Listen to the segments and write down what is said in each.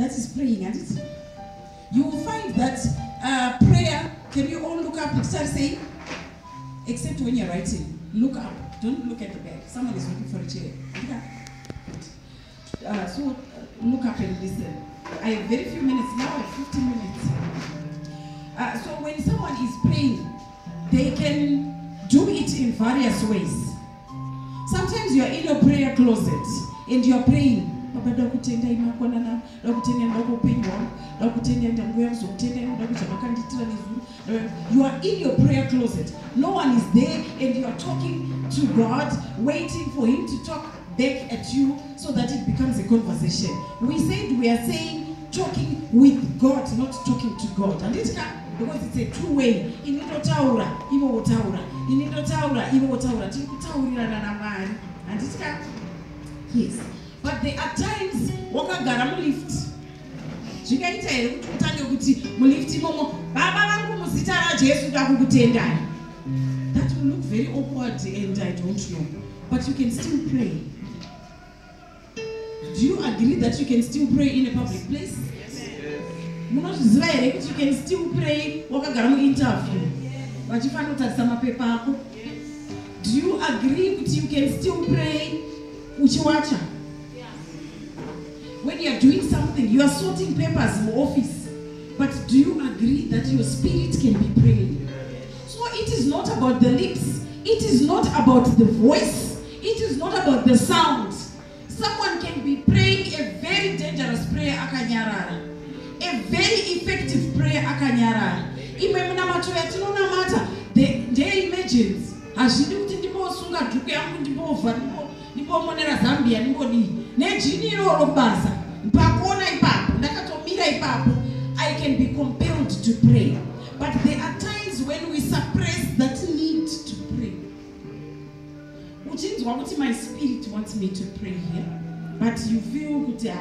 that is praying, and it's, you will find that prayer, can you all look up and start saying? Except when you're writing, look up. Don't look at the back. Someone is looking for a chair. So look up and listen. I have very few minutes now. I have 15 minutes. So when someone is praying, they can do it in various ways. Sometimes you are in your prayer closet and you are praying. You are in your prayer closet. No one is there and you are talking to God, waiting for him to talk back at you so that it becomes a conversation. We said we are saying talking with God, not talking to God. And it's because it's a two-way. And it's yes. But there are times wakagara mu lift. Zvikaita here kuti utange kuti mu lift imomo baba vangu muzita raJesu ndakukutendai. That will look very awkward and I don't know. But you can still pray. Do you agree that you can still pray in a public place? Munozviziva here kuti you can still pray wakagara mu interview. Vachifanira kutarisa mapepa ako. Do you agree that you can still pray uchiwacha? When you are doing something, you are sorting papers in the office. But do you agree that your spirit can be praying? So it is not about the lips. It is not about the voice. It is not about the sound. Someone can be praying a very dangerous prayer akanyarara. A very effective prayer akanyarara. They imagines. Hazvidi kuti ndimbosunga dhuku yangu ndimbovha ndimbomonera Zambia ndimbodii nejini iroro basa mpakona ipapo ndakatomira ipapo. I can be compelled to pray, but there are times when we suppress that need to pray. Uchinzwa kuti my spirit wants me to pray here, but you feel kuti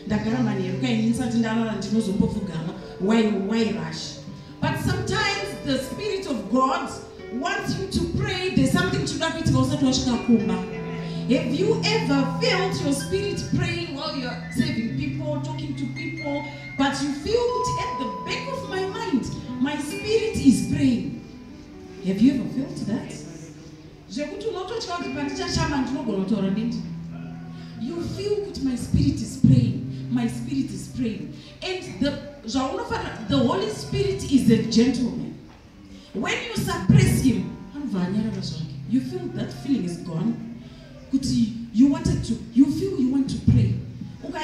ndagara manheru kainisa kuti ndarara ndinozombopfugama. Why rush? But sometimes the Spirit of God wants you to pray. There's something to do with it. Have you ever felt your spirit praying while you're saving people, talking to people, but you feel it at the back of my mind, my spirit is praying? Have you ever felt that? You feel that my spirit is praying. My spirit is praying. And the Holy Spirit is a gentleman. When you suppress him, you feel that feeling is gone. You feel you want to pray.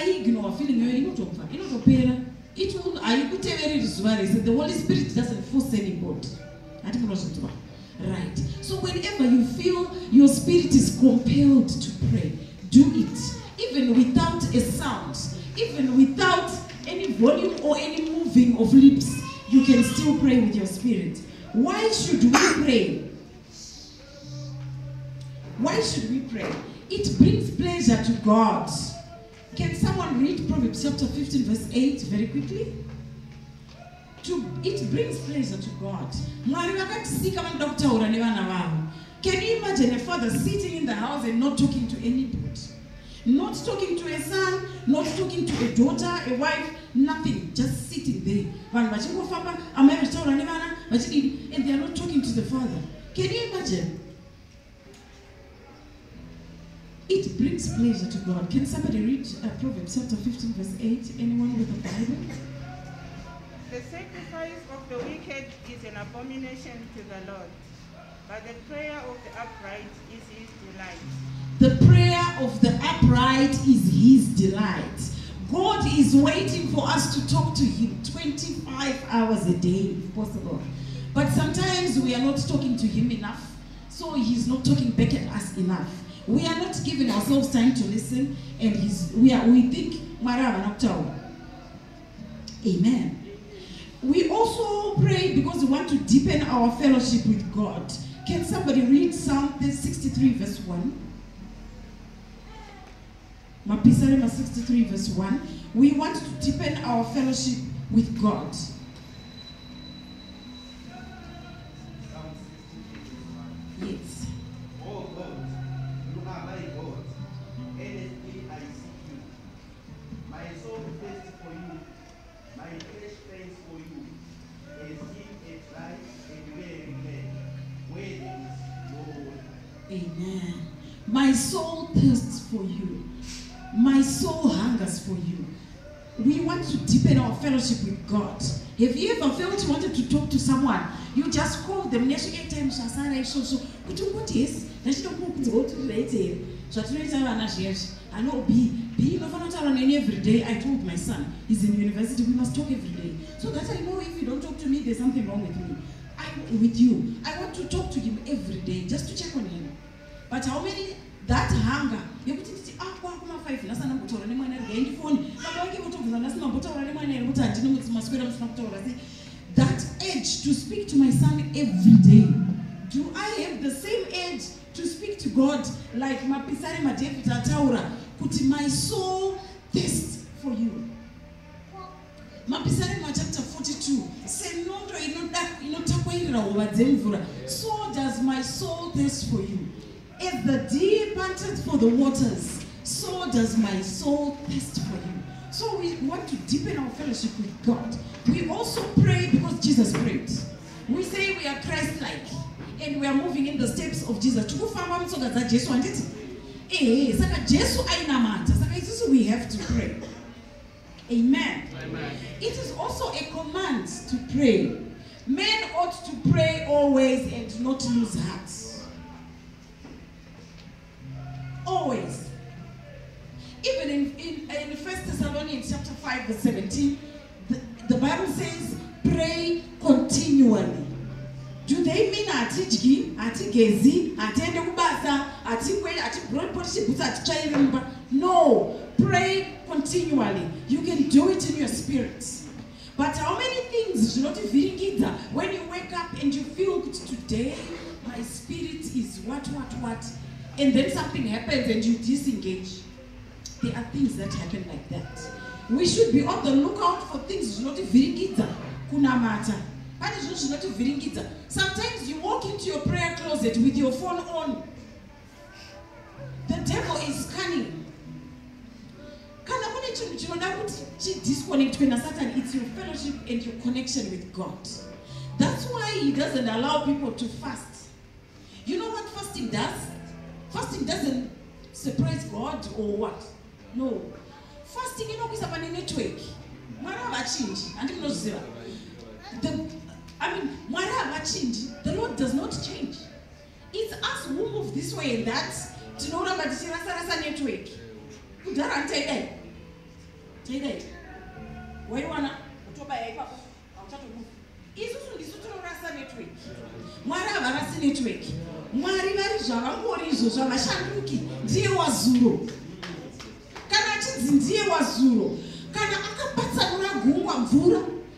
Ignore feeling it will. The Holy Spirit doesn't force anybody. Right. So whenever you feel your spirit is compelled to pray, do it. Even without a sound, even without any volume or any moving of lips, you can still pray with your spirit. Why should we pray? Why should we pray? It brings pleasure to God. Can someone read Proverbs chapter 15 verse 8 very quickly? It brings pleasure to God. Can you imagine a father sitting in the house and not talking to anybody? Not talking to a son, not talking to a daughter, a wife, nothing, just sitting there. And they are not talking to the father. Can you imagine? It brings pleasure to God. Can somebody read Proverbs chapter 15 verse 8? Anyone with a Bible? The sacrifice of the wicked is an abomination to the Lord, but the prayer of the upright is his delight. The prayer of the upright is his delight. God is waiting for us to talk to him 25 hours a day, if possible. But sometimes we are not talking to him enough, so he's not talking back at us enough. We are not giving ourselves time to listen, and we think, Amen. We also pray because we want to deepen our fellowship with God. Can somebody read Psalm 63 verse 1? Psalm 63 verse 1. We want to deepen our fellowship with God. Yes. Oh God, you are my God. Earnestly I seek you. My soul thirsts My flesh prays for you, as if a dry and weary land, where there is no water. Amen. My soul thirsts for you. My soul hungers for you. We want to deepen our fellowship with God. Have you ever felt you wanted to talk to someone? You just call them. I know B every day. I told my son, he's in university, we must talk every day. So that I know if you don't talk to me, there's something wrong with me. With you. I want to talk to him every day, just to check on him. But how many, that hunger, that edge to speak to my son every day. Do I have the same edge to speak to God like Mapisari Madevita Taura? Kuti my soul thirsts for you. Mapisari chapter 42 say so does my soul thirst for you. As the deer panted for the waters, so does my soul thirst for you. So we want to deepen our fellowship with God. We also pray because Jesus prayed. We say we are Christ-like and we are moving in the steps of Jesus. We have to pray. Amen. Amen. It is also a command to pray. Men ought to pray always and not lose heart. Always. Even in 1 Thessalonians chapter 5 verse 17, the Bible says, pray continually. Do they mean atijgi, atigezi, atende kubasa, atikweli, ati No, pray continually. You can do it in your spirit. But how many things do not viringidza when you wake up and you feel today my spirit is what, and then something happens and you disengage. There are things that happen like that. We should be on the lookout for things not viringidza kunamata. Sometimes you walk into your prayer closet with your phone on. The devil is cunning. Disconnect when Satan, it's your fellowship and your connection with God. That's why he doesn't allow people to fast. You know what fasting does? Fasting doesn't surprise God or what? No. Fasting, you know, is a network. The Lord does not change. It's us who move this way and that to know about the network. Why you wanna network?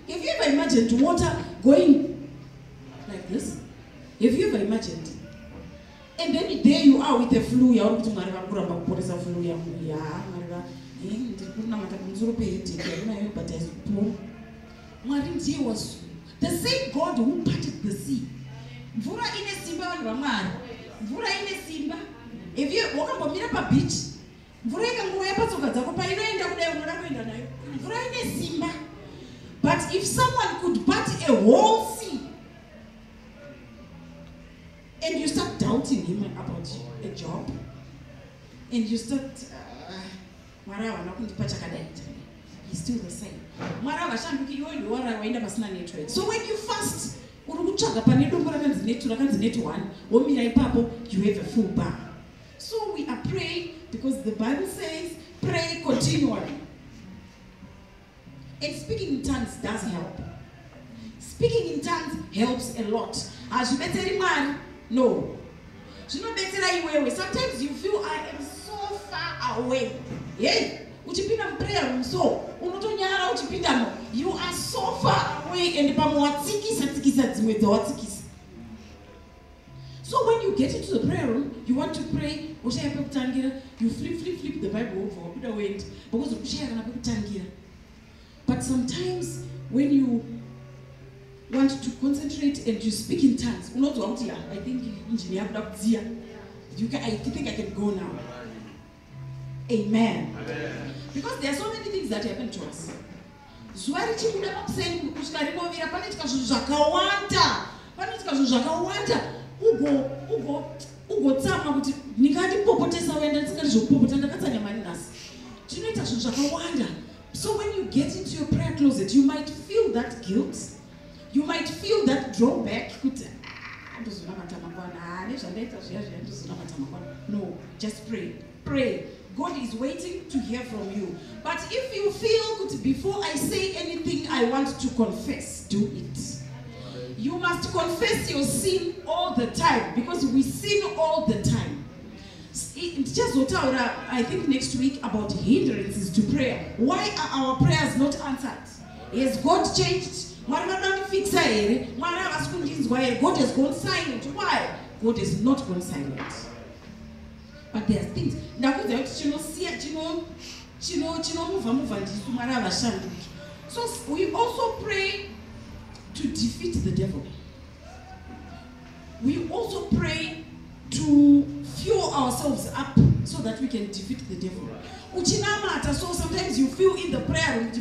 Have you ever imagined water going like this? Have you ever imagined? And then there you are with the flu. The same God who parted the sea. If you walk up a beach, but if someone could part a whole sea, and you start doubting him about a job, and you start, he's still the same. So when you fast, you have a full bar. So we are praying because the Bible says, pray continually. And speaking in tongues does help. Speaking in tongues helps a lot. As you better man, no. Sometimes you feel I am so far away. Yeah. You are so far away and so when you get into the prayer room, you want to pray, you flip the Bible over. But sometimes when you want to concentrate and you speak in tongues, I think I can go now. Amen. Because there are so many things that happen to us. zuva richikuda makuseni kusvika rinovira panoitika zvinhu zvakawanda, panoitika zvinhu zvakawanda, ugotsamwa kuti ndingandipopotesa wenda ndisingandizvokupopota ndakatsanya mari nhasi. Tinoita zvinhu zvakawanda. So when you get into your prayer closet, you might feel that guilt, you might feel that drawback. No, just pray. Pray. God is waiting to hear from you. But if you feel good, before I say anything, I want to confess, do it. You must confess your sin all the time, because we sin all the time. I think next week about hindrances to prayer. Why are our prayers not answered? Has God changed? God has gone silent. Why? God has not gone silent. But there are things. So we also pray to defeat the devil. We also pray to fuel ourselves up so that we can defeat the devil. So sometimes you feel in the prayer room,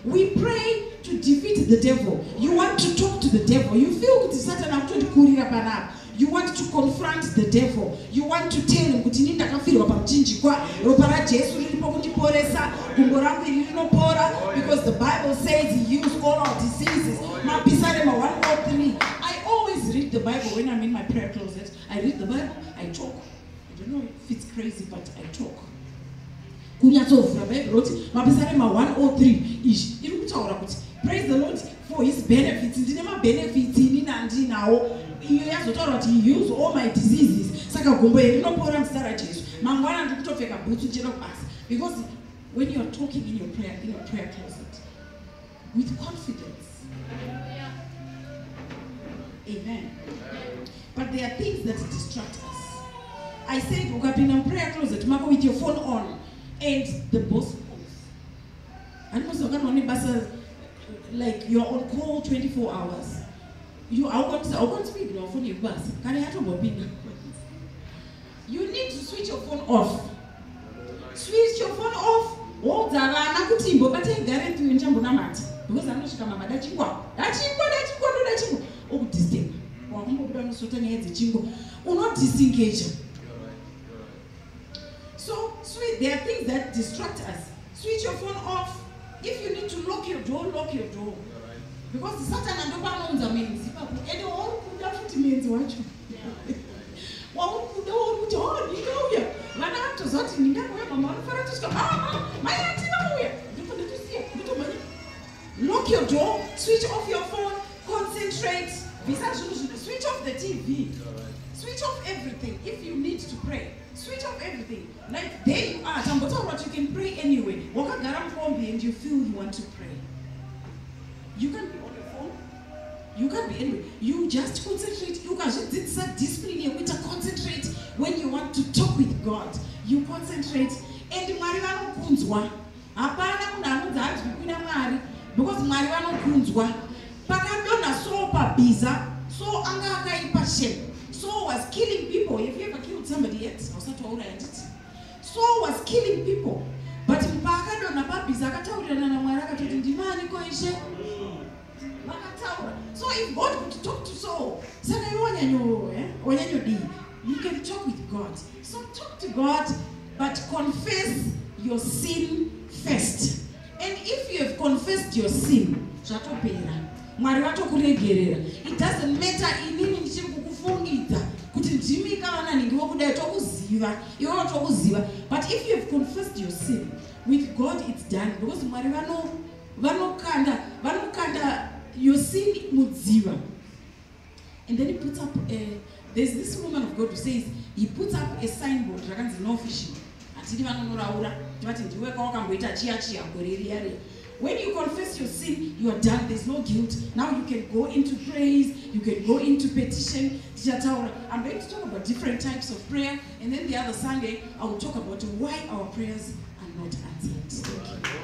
we pray to defeat the devil. You want to talk to the devil. You feel you want to confront the devil. You want to tell him because the Bible says he heals all our diseases. I always read the Bible when I'm in my prayer closet. I read the Bible, I talk. I don't know if it's crazy, but I talk. Praise the Lord for his benefits. He heals all my diseases. Because when you're talking in your prayer closet with confidence, amen. But there are things that distract us. I said, you have been in a prayer closet, with your phone on, and the boss calls. And like you're on call 24 hours. I want to speak now phone your bus. You need to switch your phone off. Switch your phone off. Because I'm not disengage. So there are things that distract us. Switch your phone off. If you need to lock your door, lock your door. Because Satan and the means and all could means watch. Lock your door, switch off your phone, concentrate. Switch off the TV. Switch off everything. If you need to pray, switch off everything. Like there you are, you can pray anyway. And you feel you want to pray. You can be on your phone. You can be anywhere. You just concentrate. You can just discipline. You can concentrate when you want to talk with God. You concentrate. And Mareyanadzo kunzwa. Hapana munhu because Mareyanadzo kunzwa. Pakadona so pabiza. So anga akaipa shame. So was killing people. Have you ever killed somebody yet? So was killing people. But pakadona pabiza akataurirana naMwari akatoti ndimani koishe. So if God could talk to Saul, you can talk with God. So talk to God, but confess your sin first. And if you have confessed your sin, it doesn't matter but if you have confessed your sin, with God it's done. Because vanokanda your sin mudziva. And then he puts up there's this woman of God who says he puts up a signboard no fishing. When you confess your sin, you are done. There's no guilt. Now you can go into praise, you can go into petition. I'm going to talk about different types of prayer, and then the other Sunday I will talk about why our prayers are not answered. Thank you.